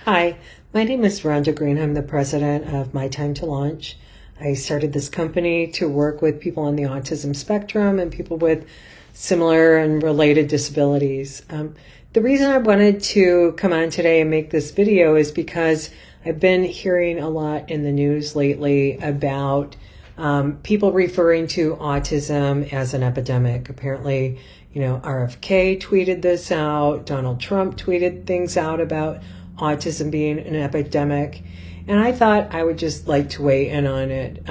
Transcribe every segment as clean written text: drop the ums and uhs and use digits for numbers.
Hi, my name is Rhonda Green. I'm the president of My Time to Launch. I started this company to work with people on the autism spectrum and people with similar and related disabilities. The reason I wanted to come on today and make this video is because I've been hearing a lot in the news lately about people referring to autism as an epidemic. Apparently, RFK tweeted this out. Donald Trump tweeted things out about autism being an epidemic. And I thought I would just like to weigh in on it.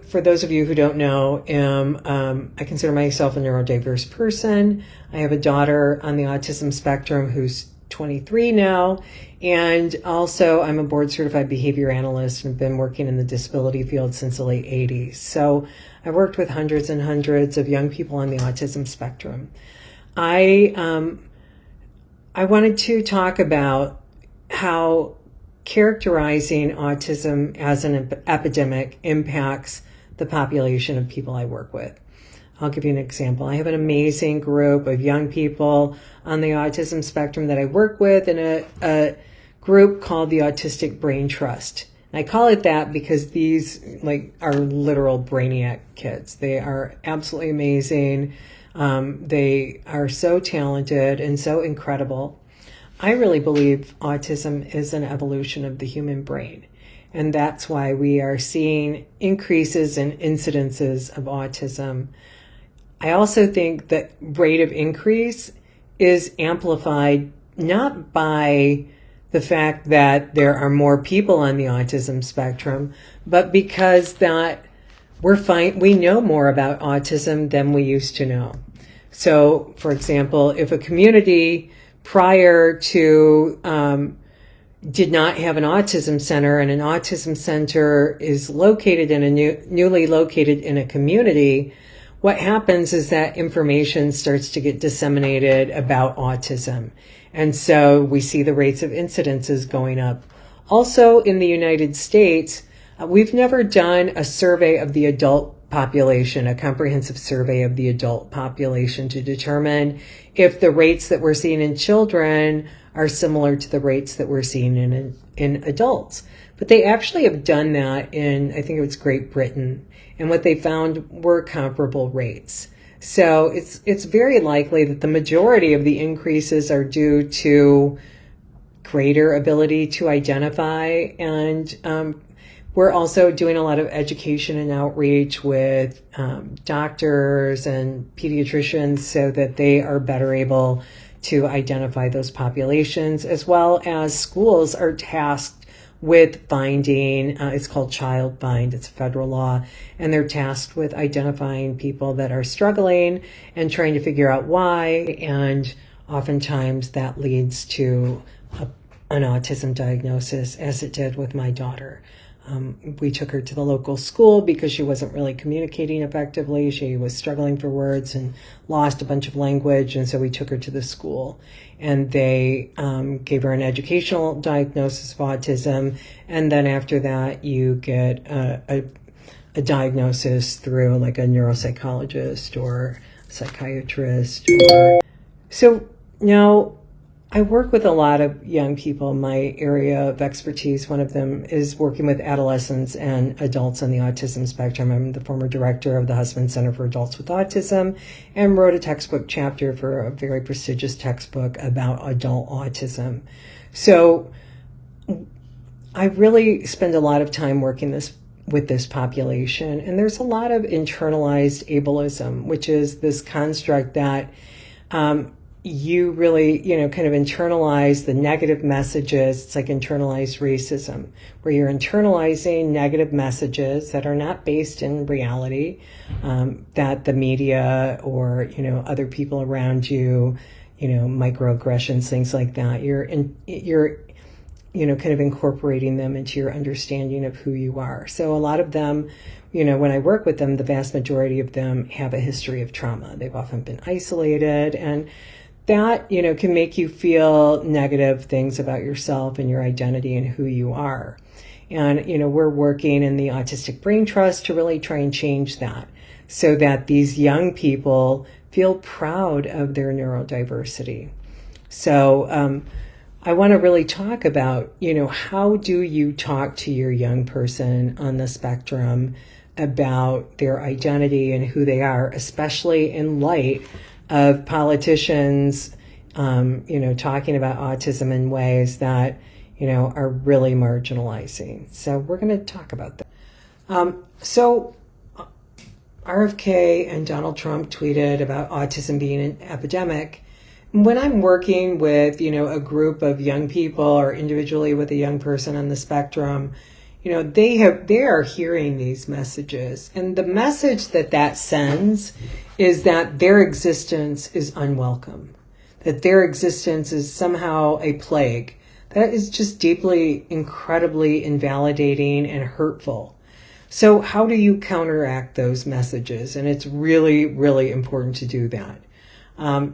For those of you who don't know, I consider myself a neurodiverse person. I have a daughter on the autism spectrum who's 23 now. And also I'm a board certified behavior analyst and have been working in the disability field since the late 80s. So I've worked with hundreds and hundreds of young people on the autism spectrum. I wanted to talk about how characterizing autism as an epidemic impacts the population of people I work with. I'll give you an example. I have an amazing group of young people on the autism spectrum that I work with in a group called the Autistic Brain Trust. And I call it that because these are literal brainiac kids. They are absolutely amazing. They are so talented and so incredible. I really believe autism is an evolution of the human brain. And that's why we are seeing increases in incidences of autism. I also think that rate of increase is amplified not by the fact that there are more people on the autism spectrum, but because that we know more about autism than we used to know. So, for example, if a community prior to did not have an autism center, and an autism center is located in a newly located in a community, what happens is that information starts to get disseminated about autism. And so we see the rates of incidences going up. Also in the United States, we've never done a survey of the adult population, a comprehensive survey of the adult population to determine if the rates that we're seeing in children are similar to the rates that we're seeing in adults. But they actually have done that in, I think it was Great Britain, and what they found were comparable rates. So it's very likely that the majority of the increases are due to greater ability to identify, and we're also doing a lot of education and outreach with doctors and pediatricians so that they are better able to identify those populations, as well as schools are tasked with finding, it's called Child Find, it's a federal law, and they're tasked with identifying people that are struggling and trying to figure out why, and oftentimes that leads to an autism diagnosis, as it did with my daughter. We took her to the local school because she wasn't really communicating effectively. She was struggling for words and lost a bunch of language. And so we took her to the school, and they gave her an educational diagnosis of autism. And then after that, you get a diagnosis through like a neuropsychologist or psychiatrist. So now I work with a lot of young people in my area of expertise. One of them is working with adolescents and adults on the autism spectrum. I'm the former director of the Husband Center for Adults with Autism and wrote a textbook chapter for a very prestigious textbook about adult autism. So I really spend a lot of time working with this population. And there's a lot of internalized ableism, which is this construct that you really, kind of internalize the negative messages. It's like internalized racism, where you're internalizing negative messages that are not based in reality, that the media or, other people around you, microaggressions, things like that. You're kind of incorporating them into your understanding of who you are. So a lot of them, when I work with them, the vast majority of them have a history of trauma. They've often been isolated, and that, can make you feel negative things about yourself and your identity and who you are. And, we're working in the Autistic Brain Trust to really try and change that so that these young people feel proud of their neurodiversity. So I want to really talk about, how do you talk to your young person on the spectrum about their identity and who they are, especially in light of politicians, talking about autism in ways that, are really marginalizing. So we're going to talk about that. So RFK and Donald Trump tweeted about autism being an epidemic. When I'm working with, a group of young people or individually with a young person on the spectrum, they are hearing these messages. And the message that sends is that their existence is unwelcome, that their existence is somehow a plague. That is just deeply, incredibly invalidating and hurtful. So how do you counteract those messages? And it's really, really important to do that.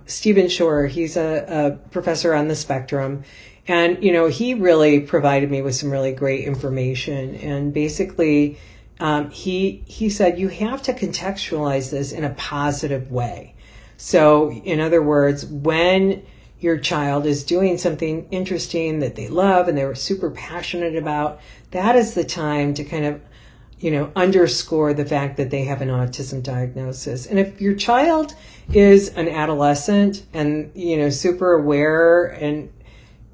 Stephen Shore, he's a professor on the spectrum, and, he really provided me with some really great information. And basically, he said you have to contextualize this in a positive way. So in other words, when your child is doing something interesting that they love and they're super passionate about, that is the time to kind of underscore the fact that they have an autism diagnosis. And if your child is an adolescent and, super aware, and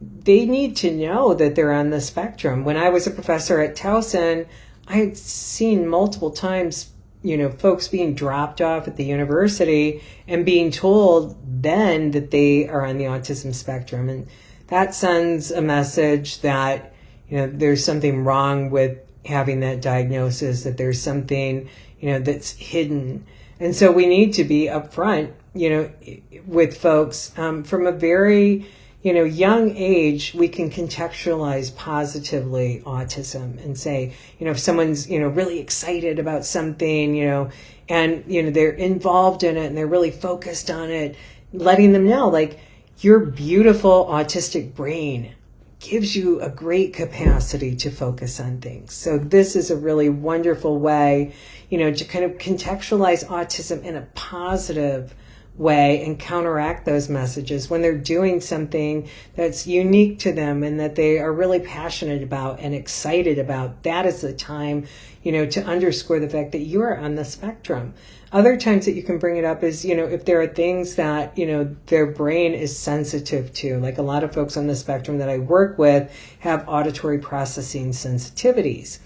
they need to know that they're on the spectrum. When I was a professor at Towson, I had seen multiple times, folks being dropped off at the university and being told then that they are on the autism spectrum. And that sends a message that, there's something wrong with having that diagnosis, that there's something, that's hidden. And so we need to be upfront, with folks from a very, young age. We can contextualize positively autism and say, if someone's, really excited about something, and, they're involved in it and they're really focused on it, letting them know, like, your beautiful autistic brain gives you a great capacity to focus on things. So this is a really wonderful way, to kind of contextualize autism in a positive way and counteract those messages when they're doing something that's unique to them and that they are really passionate about and excited about. That is the time, to underscore the fact that you are on the spectrum. Other times that you can bring it up is, if there are things that, their brain is sensitive to, like a lot of folks on the spectrum that I work with have auditory processing sensitivities,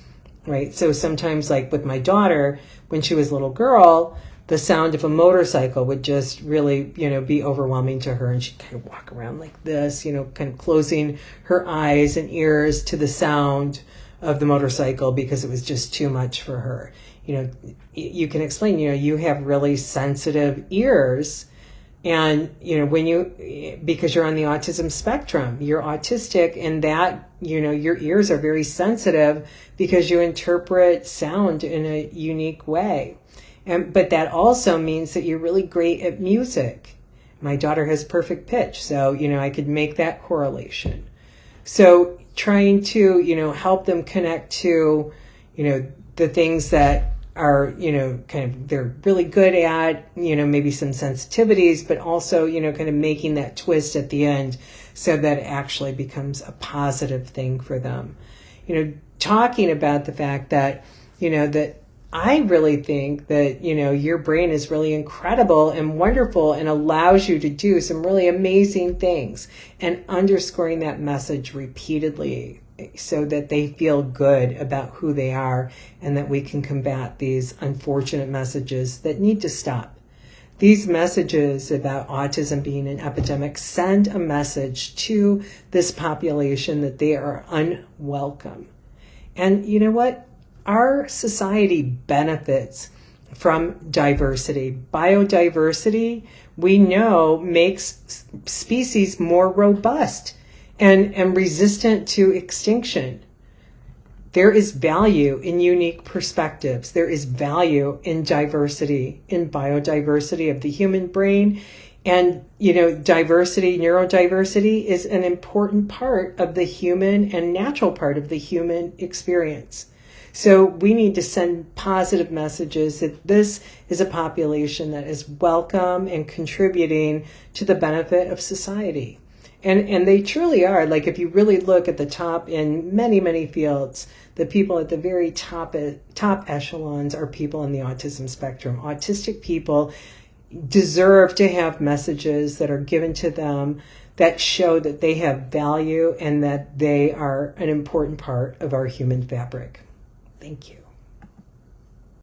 right? So sometimes, like with my daughter, when she was a little girl, the sound of a motorcycle would just really, be overwhelming to her. And she'd kind of walk around like this, kind of closing her eyes and ears to the sound of the motorcycle because it was just too much for her. You can explain, you have really sensitive ears, and, because you're on the autism spectrum, you're autistic, and that, your ears are very sensitive because you interpret sound in a unique way. But that also means that you're really great at music. My daughter has perfect pitch, so, I could make that correlation. So trying to, help them connect to, the things that are, kind of, they're really good at, maybe some sensitivities, but also, kind of making that twist at the end so that it actually becomes a positive thing for them. Talking about the fact that, that I really think that, your brain is really incredible and wonderful and allows you to do some really amazing things, and underscoring that message repeatedly so that they feel good about who they are and that we can combat these unfortunate messages that need to stop. These messages about autism being an epidemic send a message to this population that they are unwelcome. And you know what? Our society benefits from diversity. Biodiversity, we know, makes species more robust and resistant to extinction. There is value in unique perspectives. There is value in diversity, in biodiversity of the human brain. And, diversity, neurodiversity is an important part of the human and natural part of the human experience. So we need to send positive messages that this is a population that is welcome and contributing to the benefit of society. And they truly are. Like, if you really look at the top in many, many fields, the people at the very top echelons are people in the autism spectrum. Autistic people deserve to have messages that are given to them that show that they have value and that they are an important part of our human fabric. Thank you.